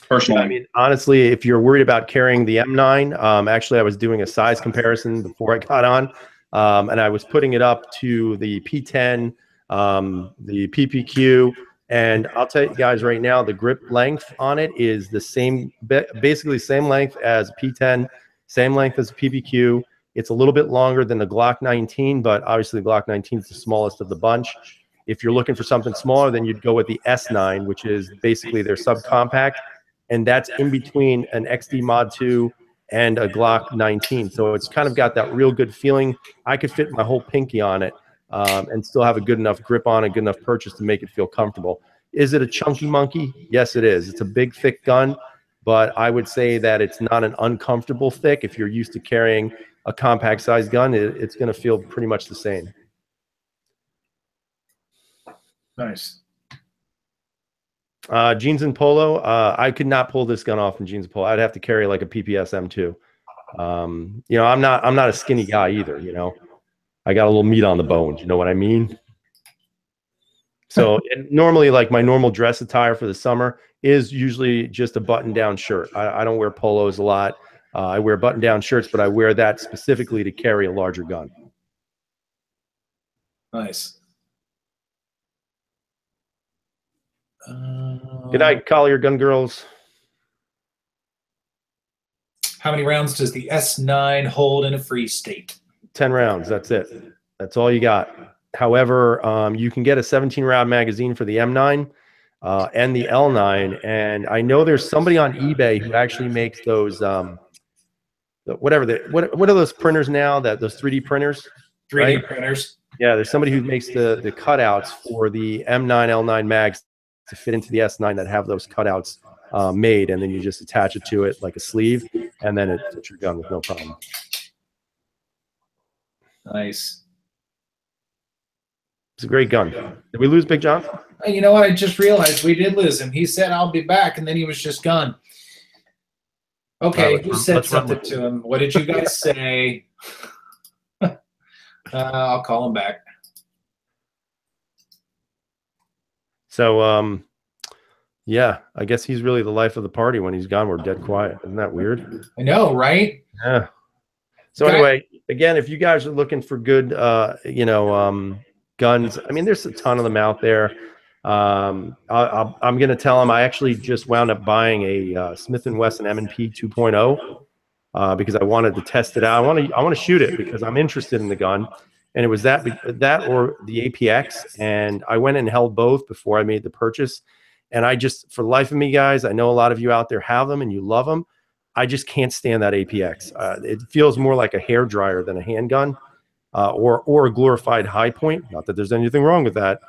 Personally. I mean, honestly, if you're worried about carrying the M9, actually, I was doing a size comparison before I got on. And I was putting it up to the P10, the PPQ, and I'll tell you guys right now, the grip length on it is the same, basically same length as P10, same length as PPQ. It's a little bit longer than the Glock 19, but obviously the Glock 19 is the smallest of the bunch. If you're looking for something smaller, then you'd go with the S9, which is basically their subcompact, and that's in between an XD Mod 2 and a Glock 19. So it's kind of got that real good feeling. I could fit my whole pinky on it and still have a good enough grip on it, good enough purchase to make it feel comfortable. Is it a chunky monkey? Yes, it is. It's a big, thick gun, but I would say that it's not an uncomfortable thick. If you're used to carrying a compact size gun, it's going to feel pretty much the same. Nice. Jeans and polo. I could not pull this gun off in jeans and polo. I'd have to carry like a PPS M2. You know, I'm not a skinny guy either. You know, I got a little meat on the bones. You know what I mean? So normally, like my normal dress attire for the summer is usually just a button-down shirt. I don't wear polos a lot. I wear button-down shirts, but I wear that specifically to carry a larger gun. Nice. Good night, Collier Gun Girls. How many rounds does the S9 hold in a free state? 10 rounds. That's it. That's all you got. However, you can get a 17-round magazine for the M9 and the L9. And I know there's somebody on eBay who actually makes those, what are those printers now? Those 3D printers? 3D right? printers. Yeah, there's somebody who makes the cutouts for the M9, L9 mags to fit into the S9 that have those cutouts made, and then you just attach it to it like a sleeve, and then it's your gun with no problem. Nice. It's a great gun. Did we lose Big John? You know what? I just realized we did lose him. He said, "I'll be back," and then he was just gone. Okay, who said something to him? What did you guys say? I'll call him back. So, yeah, I guess he's really the life of the party. When he's gone, we're dead quiet. Isn't that weird? I know, right? Yeah. So anyway, again, if you guys are looking for good, you know, guns. I mean, there's a ton of them out there. I'm going to tell them I actually just wound up buying a Smith & Wesson M&P 2.0 because I wanted to test it out. I want to shoot it because I'm interested in the gun. And it was that or the APX. And I went and held both before I made the purchase. And I just, for the life of me, guys, I know a lot of you out there have them and you love them. I just can't stand that APX. It feels more like a hair dryer than a handgun, or a glorified high point. Not that there's anything wrong with that,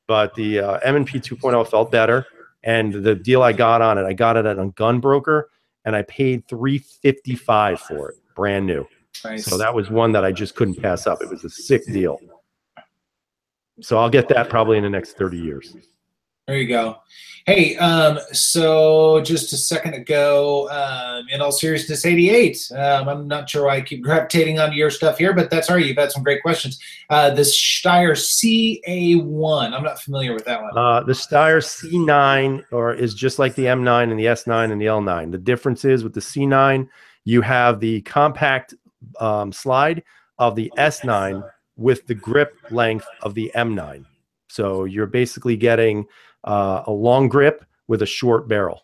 but the M&P 2.0 felt better. And the deal I got on it, I got it at a gun broker, and I paid $355 for it, brand new. Nice. So that was one that I just couldn't pass up. It was a sick deal. So I'll get that probably in the next 30 years. There you go. Hey, so just a second ago, in all seriousness, 88. I'm not sure why I keep gravitating onto your stuff here, but that's all right. You've had some great questions. The Steyr C1. I'm not familiar with that one. The Steyr C9 is just like the M9 and the S9 and the L9. The difference is with the C9, you have the compact slide of the S9 with the grip length of the M9. So you're basically getting a long grip with a short barrel.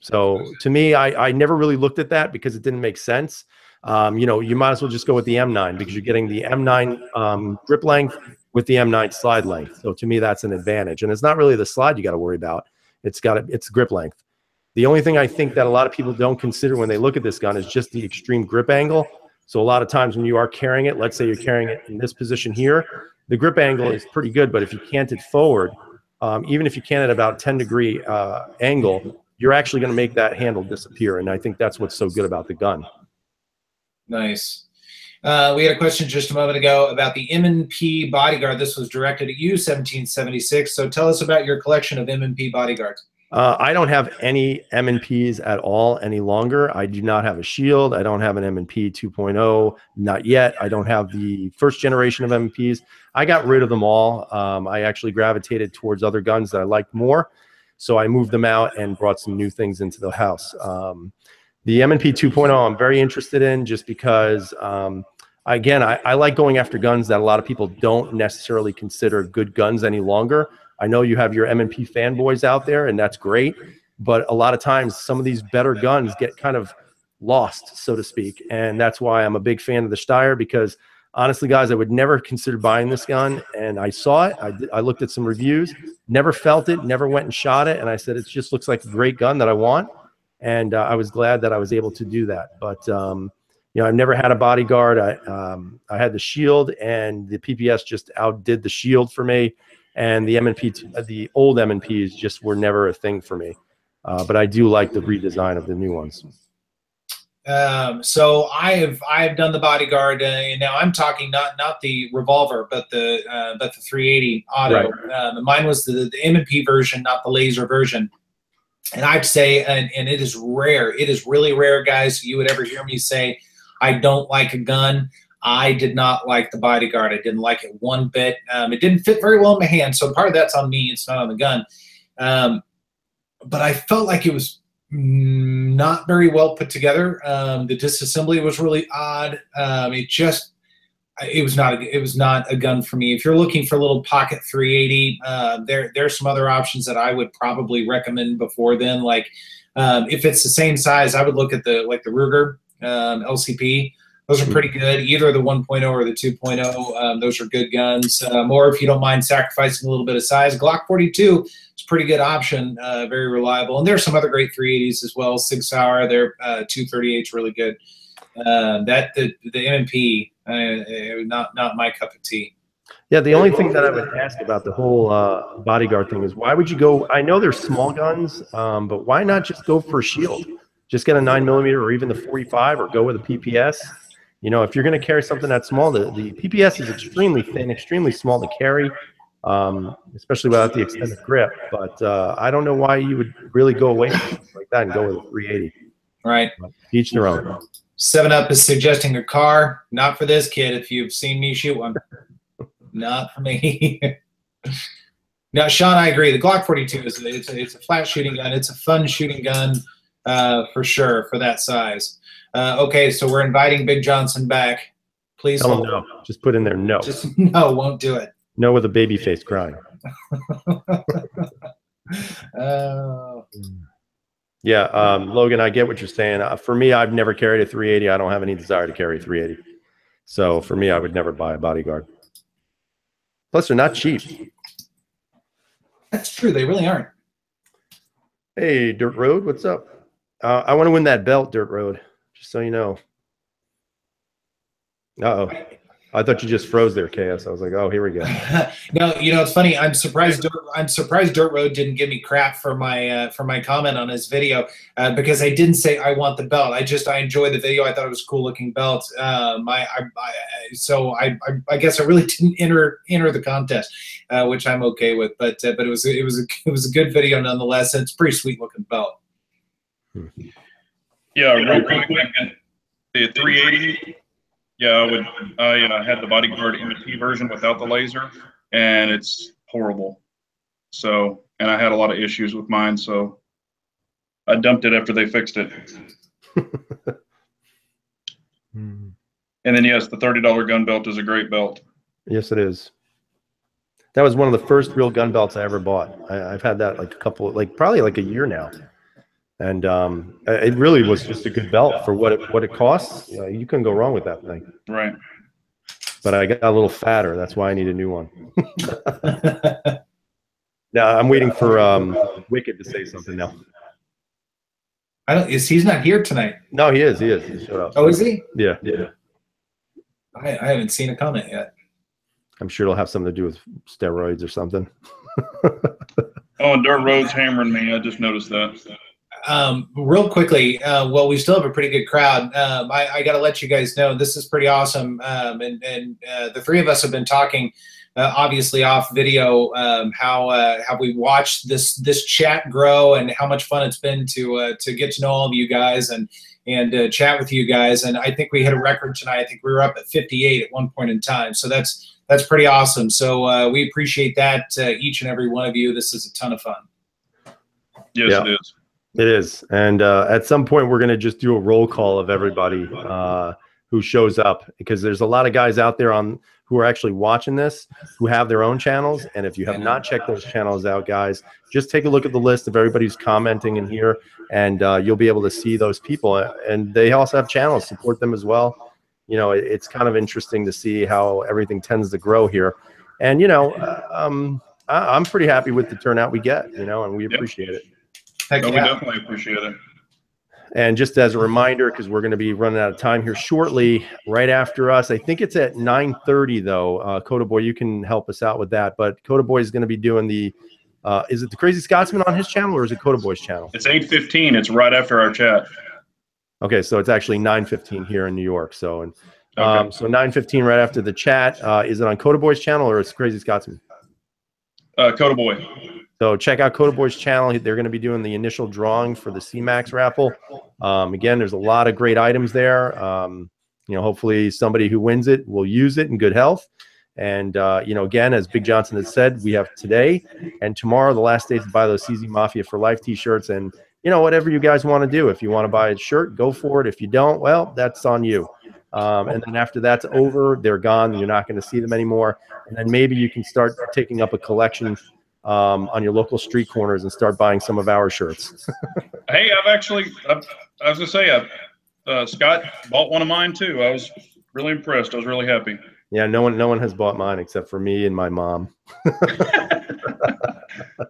So to me, I never really looked at that because it didn't make sense. You know, you might as well just go with the M9 because you're getting the M9 grip length with the M9 slide length. So to me, that's an advantage. And it's not really the slide you got to worry about. It's grip length. The only thing I think that a lot of people don't consider when they look at this gun is just the extreme grip angle. So a lot of times when you are carrying it, let's say you're carrying it in this position here, the grip angle is pretty good, but if you cant it forward, even if you cant it about 10-degree angle, you're actually going to make that handle disappear. And I think that's what's so good about the gun. Nice. We had a question just a moment ago about the M&P Bodyguard. This was directed at you, 1776. So tell us about your collection of M&P Bodyguards. I don't have any M&Ps at all any longer. I do not have a Shield. I don't have an M&P 2.0, not yet. I don't have the first generation of M&Ps. I got rid of them all. I actually gravitated towards other guns that I liked more. So I moved them out and brought some new things into the house. The M&P 2.0 I'm very interested in just because, again, I like going after guns that a lot of people don't necessarily consider good guns any longer. I know you have your M&P fanboys out there, and that's great. But a lot of times, some of these better guns get kind of lost, so to speak. And that's why I'm a big fan of the Steyr, because honestly, guys, I would never consider buying this gun. And I saw it. I looked at some reviews, never felt it, never went and shot it. And I said, it just looks like a great gun that I want. And I was glad that I was able to do that. But, you know, I've never had a Bodyguard. I had the Shield, and the PPS just outdid the Shield for me. And the M&P, the old M&Ps just were never a thing for me. But I do like the redesign of the new ones. So I have done the Bodyguard. Now I'm talking not the revolver, but the 380 auto. Right. Mine was the M&P version, not the laser version. And I'd say, and it is rare. It is really rare, guys. You would ever hear me say, I don't like a gun. I did not like the Bodyguard. I didn't like it one bit. It didn't fit very well in my hand. So part of that's on me. It's not on the gun. But I felt like it was not very well put together. The disassembly was really odd. It was not a gun for me. If you're looking for a little pocket 380, there's some other options that I would probably recommend before then. Like if it's the same size, I would look at the Ruger LCP. Those are pretty good, either the 1.0 or the 2.0. Those are good guns. Or if you don't mind sacrificing a little bit of size, Glock 42 is a pretty good option, very reliable. And there's some other great 380s as well. Sig Sauer, their 238 is really good. The M&P, not my cup of tea. Yeah, the only thing that I would ask about the whole Bodyguard thing is why would you go? I know they're small guns, but why not just go for a Shield? Just get a 9mm or even the 45, or go with a PPS. You know, if you're going to carry something that small, the PPS is extremely thin, extremely small to carry, especially without the extended grip. But I don't know why you would really go away from something like that and go with a 380. Right. Each their own. 7-Up is suggesting a car. Not for this kid. If you've seen me shoot one, not for me. Now, Sean, I agree. The Glock 42 it's a flat shooting gun. It's a fun shooting gun for sure for that size. Okay, so we're inviting Big Johnson back. Please tell him no. Just put in there no. Just no, won't do it. No, with a baby face crying. Yeah, Logan, I get what you're saying. For me, I've never carried a 380. I don't have any desire to carry a 380. So for me, I would never buy a Bodyguard. Plus, they're not cheap. That's true. They really aren't. Hey, Dirt Road, what's up? I want to win that belt, Dirt Road, just so you know. Uh-oh. I thought you just froze there, KS. I was like, oh, here we go. No, you know, it's funny. I'm surprised Dirt Road didn't give me crap for my comment on his video because I didn't say I want the belt. I enjoyed the video. I thought it was a cool looking belt. So I guess I really didn't enter the contest, which I'm okay with. But it was a good video nonetheless. And it's a pretty sweet looking belt. Yeah, real quick, the 380. Yeah, I had the Bodyguard MT version without the laser, and it's horrible. So, and I had a lot of issues with mine, so I dumped it after they fixed it. And then, yes, the $30 gun belt is a great belt. Yes, it is. That was one of the first real gun belts I ever bought. I've had that like probably like a year now. And it really was just a good belt for what it costs. You couldn't go wrong with that thing. Right. But I got a little fatter. That's why I need a new one. Now I'm waiting for Wicked to say something now. He's not here tonight? No, he is. He showed up. Oh, is he? Yeah. I haven't seen a comment yet. I'm sure it'll have something to do with steroids or something. Oh, and Dirt Road's hammering me. I just noticed that. Real quickly, well, we still have a pretty good crowd. I got to let you guys know this is pretty awesome. And the three of us have been talking, obviously off video, how we watched this chat grow and how much fun it's been to get to know all of you guys and chat with you guys. And I think we hit a record tonight. I think we were up at 58 at one point in time. So that's pretty awesome. So we appreciate that, each and every one of you. This is a ton of fun. Yes, yeah. It is. It is. And at some point, we're going to just do a roll call of everybody who shows up, because there's a lot of guys out there who are actually watching this who have their own channels. And if you have not checked those channels out, guys, just take a look at the list of everybody who's commenting in here, and you'll be able to see those people. And they also have channels. Support them as well. You know, it's kind of interesting to see how everything tends to grow here. And, you know, I'm pretty happy with the turnout we get, you know, and we appreciate it. No, we definitely appreciate it. And just as a reminder, because we're going to be running out of time here shortly, right after us, I think it's at 9:30 though. Coda Boy, you can help us out with that. But Coda Boy is going to be doing the, is it the Crazy Scotsman on his channel, or is it Coda Boy's channel? It's 8:15. It's right after our chat. Okay, so it's actually 9:15 here in New York. So, and so 9:15 right after the chat. Is it on Coda Boy's channel, or it's Crazy Scotsman? Coda Boy. So check out Coda Boy's channel. They're going to be doing the initial drawing for the C-Max raffle. Again, there's a lot of great items there. You know, hopefully somebody who wins it will use it in good health. And, you know, again, as Big Johnson has said, we have today and tomorrow the last days to buy those CZ Mafia for Life t-shirts. And, you know, whatever you guys want to do. If you want to buy a shirt, go for it. If you don't, well, that's on you. And then after that's over, they're gone. You're not going to see them anymore. And then maybe you can start taking up a collection on your local street corners and start buying some of our shirts. Hey, I was going to say, Scott bought one of mine too. I was really impressed. I was really happy. Yeah, no one has bought mine except for me and my mom.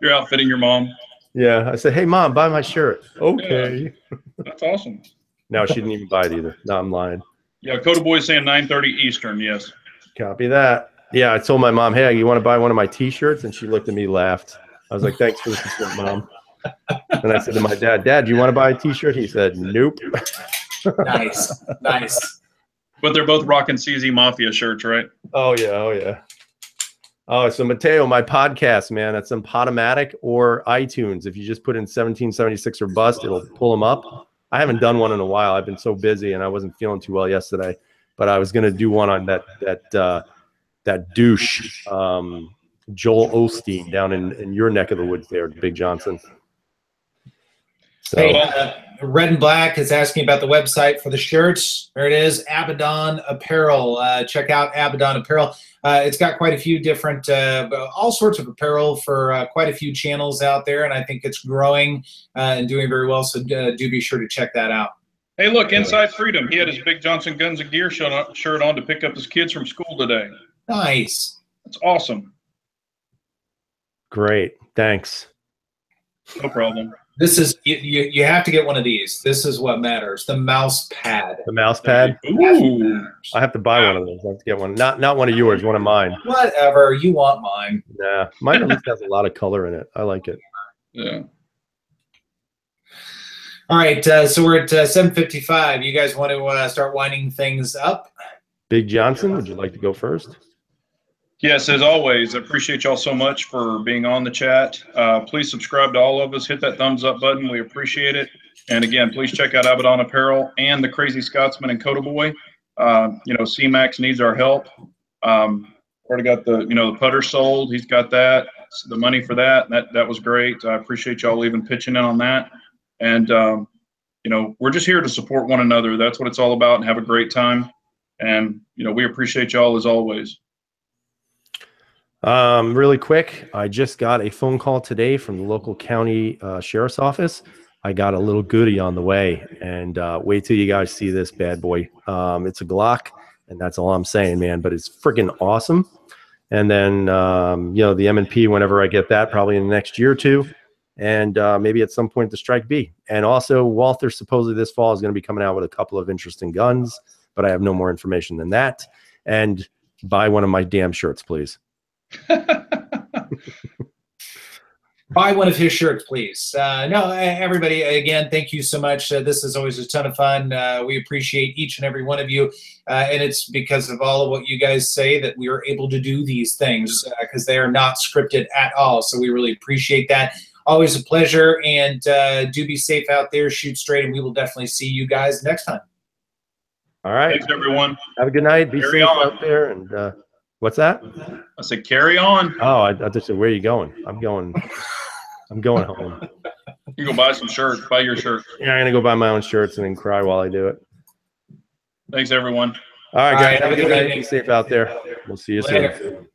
You're outfitting your mom. Yeah, I said, hey, Mom, buy my shirt. Okay. Yeah, that's awesome. No, she didn't even buy it either. No, I'm lying. Yeah, Coda Boy's saying 9:30 Eastern, yes. Copy that. Yeah, I told my mom, hey, you want to buy one of my T-shirts? And she looked at me, laughed. I was like, thanks for the support, Mom. And I said to my dad, do you want to buy a T-shirt? He said, nope. Nice, nice. But they're both rocking CZ Mafia shirts, right? Oh, yeah, oh, yeah. Oh, so Mateo, my podcast, man, that's on Podomatic or iTunes. If you just put in 1776 or bust, it'll pull them up. I haven't done one in a while. I've been so busy, and I wasn't feeling too well yesterday. But I was going to do one on that douche, Joel Osteen, down in your neck of the woods there, Big Johnson. So, hey, Red and Black is asking about the website for the shirts. There it is, Abaddon Apparel. Check out Abaddon Apparel. It's got quite a few different, all sorts of apparel for quite a few channels out there, and I think it's growing and doing very well, so do be sure to check that out. Hey, look, Inside Freedom. He had his Big Johnson Guns and Gear shirt on to pick up his kids from school today. Nice. That's awesome. Great. Thanks. No problem. This is you have to get one of these. This is what matters. The mouse pad. The mouse pad? Ooh. I have to buy one of those. I have to get one. Not one of yours, one of mine. Whatever. You want mine. Nah. Mine at least has a lot of color in it. I like it. Yeah. All right, so we're at 7:55. You guys want to start winding things up? Big Johnson, would you like to go first? Yes, as always, I appreciate y'all so much for being on the chat. Please subscribe to all of us. Hit that thumbs up button. We appreciate it. And again, please check out Abaddon Apparel and the Crazy Scotsman and Coda Boy. C-Max needs our help. Already got the putter sold. He's got that. The money for that. That was great. I appreciate y'all even pitching in on that. And, we're just here to support one another. That's what it's all about, and have a great time. And, we appreciate y'all as always. Really quick, I just got a phone call today from the local county sheriff's office. I got a little goodie on the way, and wait till you guys see this bad boy. It's a Glock, and that's all I'm saying, man, but it's freaking awesome. And then, the M&P, whenever I get that, probably in the next year or two. And maybe at some point the Strike B. And also Walther supposedly this fall is going to be coming out with a couple of interesting guns, but I have no more information than that. And buy one of my damn shirts, please. Buy one of his shirts, please. No, everybody, again, thank you so much. This is always a ton of fun. We appreciate each and every one of you. And it's because of all of what you guys say that we are able to do these things, because they are not scripted at all. So we really appreciate that. Always a pleasure, and do be safe out there. Shoot straight, and we will definitely see you guys next time. All right. Thanks, everyone. Have a good night. Be safe out there. And what's that? I said, carry on. Oh, I just said, where are you going? I'm going home. You go buy some shirts. Buy your shirt. Yeah, I'm going to go buy my own shirts and then cry while I do it. Thanks, everyone. All right, guys. All right, have a good night. Be safe out there. We'll see you soon.